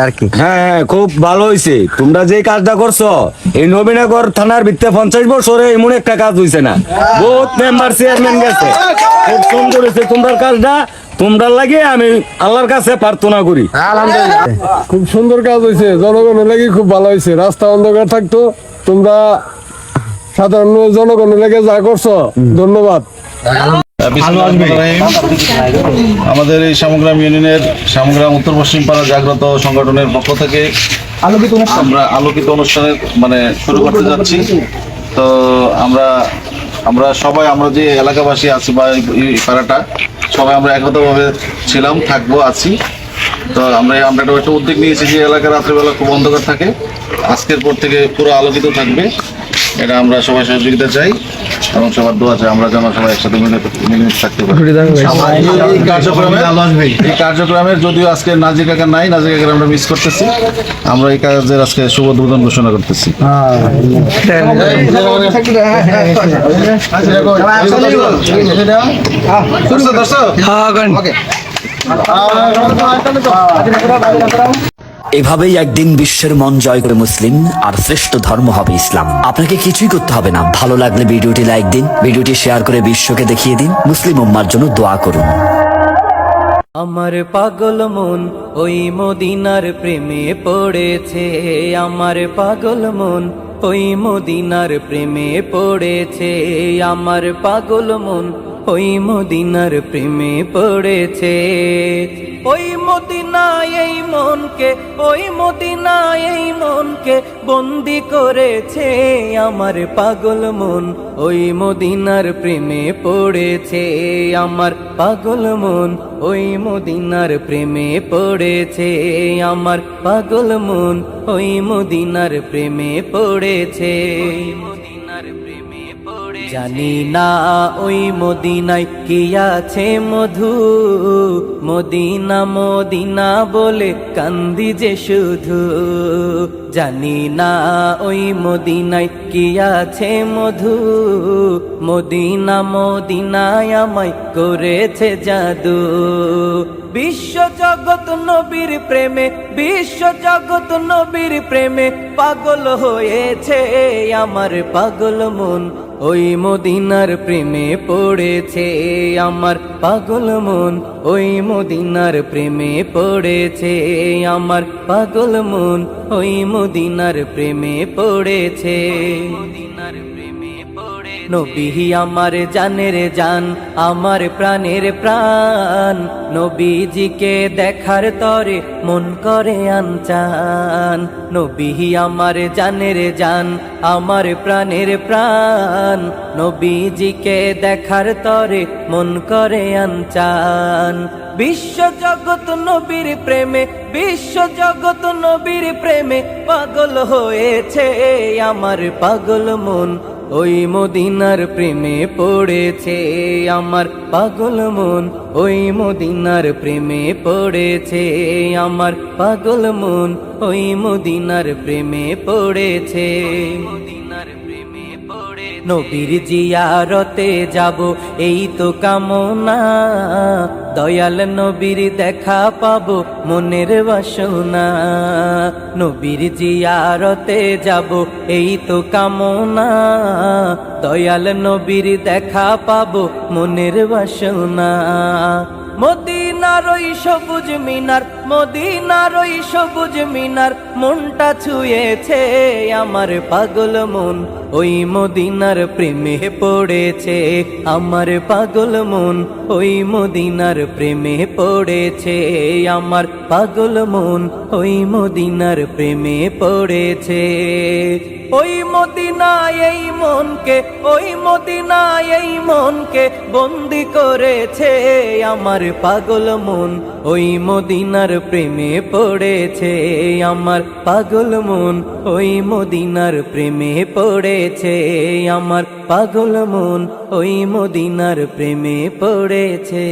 আর কি। হ্যাঁ, খুব ভালো হয়েছে তোমরা যে কাজটা করছো। এই নবীনগর থানার ভিতরে 50 বছরে এমন একটা কাজ হয়েছে না। বহুত মেম্বার চেয়ারম্যান গেছে, খুব সুন্দর হয়েছে তোমরা কাজটা। তোমরা লাগে আমি আল্লাহর কাছে প্রার্থনা করি। আলহামদুলিল্লাহ, খুব সুন্দর কাজ হয়েছে, জনগণের লাগি খুব ভালো হয়েছে। রাস্তা অন্ধকার থাকতো, তোমরা সাধারণ জনগণের লাগে যা করছো, ধন্যবাদ। আমাদের এই শামগ্রাম ইউনিয়নের শামগ্রাম উত্তর পশ্চিম পাড়া জাগ্রত সংগঠনের পক্ষ থেকে আমরা আলোকিত অনুষ্ঠানের শুরু করতে যাচ্ছি। তো আমরা সবাই, আমরা যে এলাকাবাসী আছি বা এই পাড়াটা সবাই আমরা একতাভাবে ছিলাম, থাকবো, আছি। তো আমরা একটা উদ্যোগ নিয়েছি যে এলাকার রাত্রিবেলা খুব অন্ধকার থাকে, আজকের পর থেকে পুরো আলোকিত থাকবে। এটা আমরা সবাই সহযোগিতা চাই এবং সবার দোয়া চাই, আমরা যেন সবাই একসাথে মিলেমিশে থাকতে পারি। এই কার্যক্রমের যদিও আজকে নাজির কাকা নাই, নাজির কাকার আমরা মিস করতেছি। আমরা এই কাজের আজকে শুভ উদ্বোধন ঘোষণা করতেছি। এভাবেই একদিন বিশ্বের মন জয় করে মুসলিম, আর শ্রেষ্ঠ ধর্ম হবে ইসলাম। আপনাকে কিছুই করতে হবে না, ভালো লাগলে ভিডিওটি লাইক দিন, ভিডিওটি শেয়ার করে বিশ্বকে দেখিয়ে দিন, মুসলিম উম্মার জন্য দোয়া করুন। আমার পাগল মন ওই মদিনার প্রেমে পড়েছে, আমার পাগল মন ওই মদিনার প্রেমে পড়েছে, আমার পাগল মন ওই মদিনার প্রেমে পড়েছে। ওই মদিনায় এই মনকে, ওই মদিনায় এই মনকে বন্দি করেছে, আমার পাগল মন ওই মদিনার প্রেমে পড়েছে, আমার পাগল মন ওই মদিনার প্রেমে পড়েছে, আমার পাগল মন ওই মদিনার প্রেমে পড়েছে। জানি না ওই মদিনায় কি আছে মধু, মদিনা মদিনা বলে কান্দি যে শুধু। জানি না ওই মদিনায় কি আছে মধু, মদিনা মদিনায় আমায় করেছে জাদু। বিশ্ব জগৎ নবীর প্রেমে, বিশ্ব জগৎ নবীর প্রেমে পাগল হয়েছে, আমার পাগল মন ওই মদিনার প্রেমে পড়েছে, আমার পাগল মন ওই মদিনার প্রেমে পড়েছে, আমার পাগল মন ওই মদিনার প্রেমে পড়েছে। নবী আমার জানের জান, আমার প্রাণের প্রাণ, নবীজিকে দেখার তরে মন করে আনচান। নবী আমার জানের জান, আমার প্রাণের প্রাণ, নবীজিকে দেখার তরে মন করে আনচান। বিশ্ব জগৎ নবীর প্রেমে, বিশ্ব জগৎ নবীর প্রেমে পাগল হয়েছে, আমার পাগল মন ওই মদিনার প্রেমে পড়েছে, আমার পাগল মন ওই মদিনার প্রেমে পড়েছে, আমার পাগল মন ওই মদিনার প্রেমে পড়েছে। নবীর জিয়ারতে যাব এই তো কামনা, দয়াল নবীর দেখা পাবো মনের বাসনা। নবীর জিয়ারতে যাব এই তো কামনা, দয়াল নবীর দেখা পাবো মনের বাসনা। মদিনার ওই সবুজ মিনার, মদিনার ওই সবুজ মিনার মনটা ছুঁয়েছে, আমার পাগল মন ওই মদিনার প্রেমে পড়েছে, আমার পাগল মন ওই মদিনার প্রেমে পড়েছে, আমার পাগল মন ওই মদিনার প্রেমে পড়েছে। ওই মদিনায় এই মনকে, ওই মদিনায় এই মনকে বন্দি করেছে, আমার পাগল মন ওই মদিনার প্রেমে পড়েছে, আমার পাগল মন ওই মদিনার প্রেমে পড়েছে, আমার পাগল মন ওই মদিনার প্রেমে পড়েছে।